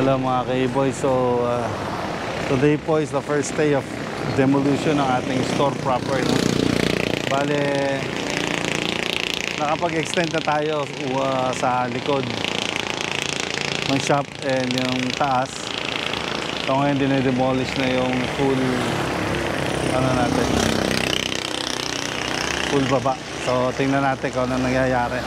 Hello mga K-Boy. So today po is the first day of demolition ng ating store proper, no? Bale, nakapag-extend na tayo sa likod ng shop and yung taas. So ngayon dinedemolish na yung full natin, full baba. So tingnan natin kung ano nangyayari.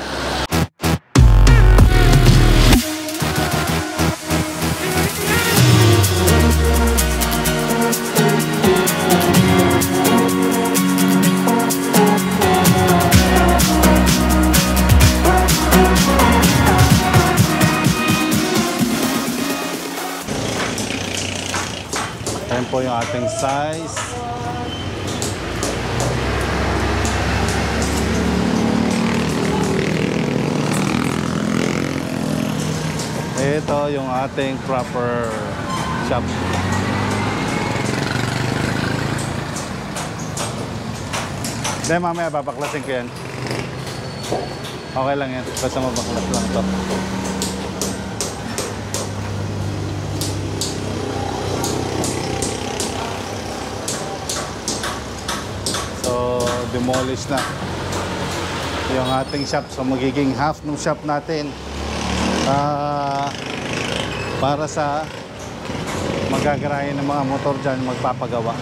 Ayan po yung ating size. Ito yung ating proper shop. Then mamaya babaklasin ko yan. Okay lang yan, basta mabaklas lang ito. Demolish na yung ating shop. So magiging half ng shop natin para sa magagarayan ng mga motor dyan, magpapagawa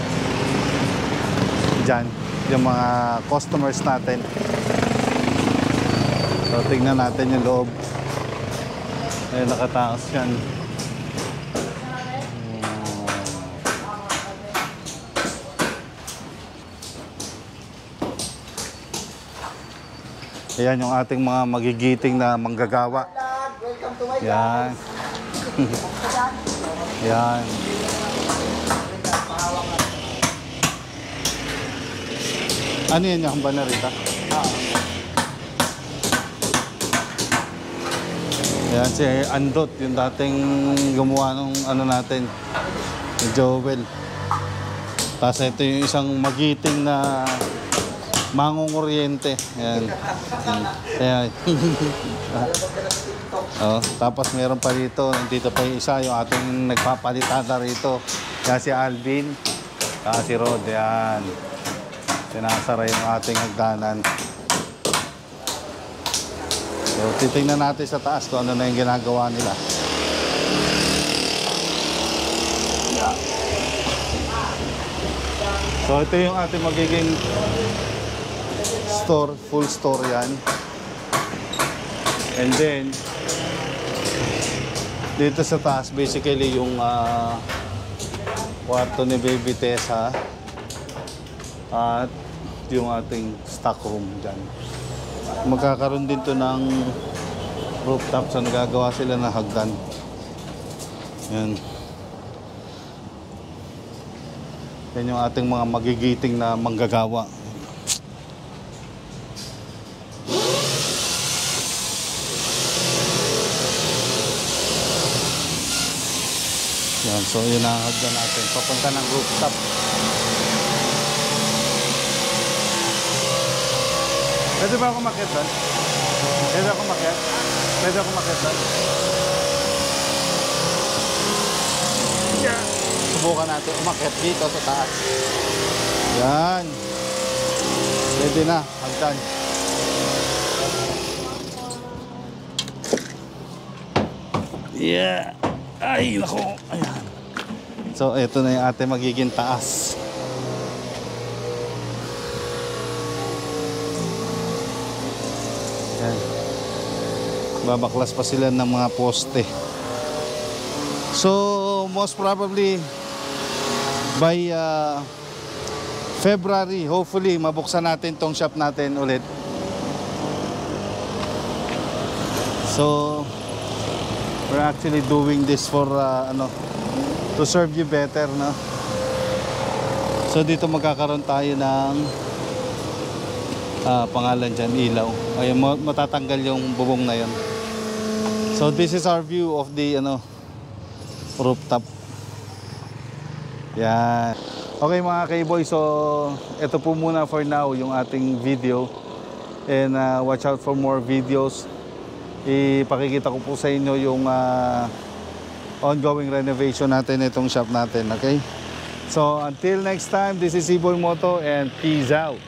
dyan yung mga customers natin. So tingnan natin yung loob. Ayun, nakataas yan. Ayan yung ating mga magigiting na manggagawa. Yan. Yan. Ano yan yung banarita? Yan si Andot, yung dating gumawa ng ano natin, ni Joel. Tapos ito yung isang magiting na mangunguryente. Ayan. Ayan. Oh, tapos meron pa dito, nandito pa yung isa, yung ating nagpapalitada rito. Kaya si Alvin, kaya si Rod. Ayan. Sinasara yung ating hagdanan. So titingnan natin sa taas kung ano na yung ginagawa nila. So ito yung ating magiging store, full store yan. And then dito sa taas basically yung kwarto ni Baby Tessa at yung ating stock room dyan. Magkakaroon din to ng rooftop, so nagagawa sila ng hagdan. Yan. Yan yung ating mga magigiting na manggagawa. Yan, so yun ang hagdan natin. Papunta ng rooftop. Pwede ba ako umakyat doon? Pwede ako umakyat? Pwede ako umakyat doon? Yeah. Subukan natin umakyat dito sa taas. Yan. Pwede na, hagdan. Yeah. Ay, nako. Ayan. So, ito na yung ating magiging taas. Ayan. Babaklas pa sila ng mga poste. So, most probably by February, hopefully, mabuksan natin tong shop natin ulit. So, we're actually doing this for to serve you better, no? So dito magkakaroon tayo ng pangalan dyan, ilaw. Ay, matatanggal yung bubong na yun. So this is our view of the rooftop. Yan. Okay mga K-Boy, so ito po muna for now yung ating video. And watch out for more videos. Ipakikita ko po sa inyo yung ongoing renovation natin itong shop natin, okay? So until next time, this is Iboy Moto and peace out.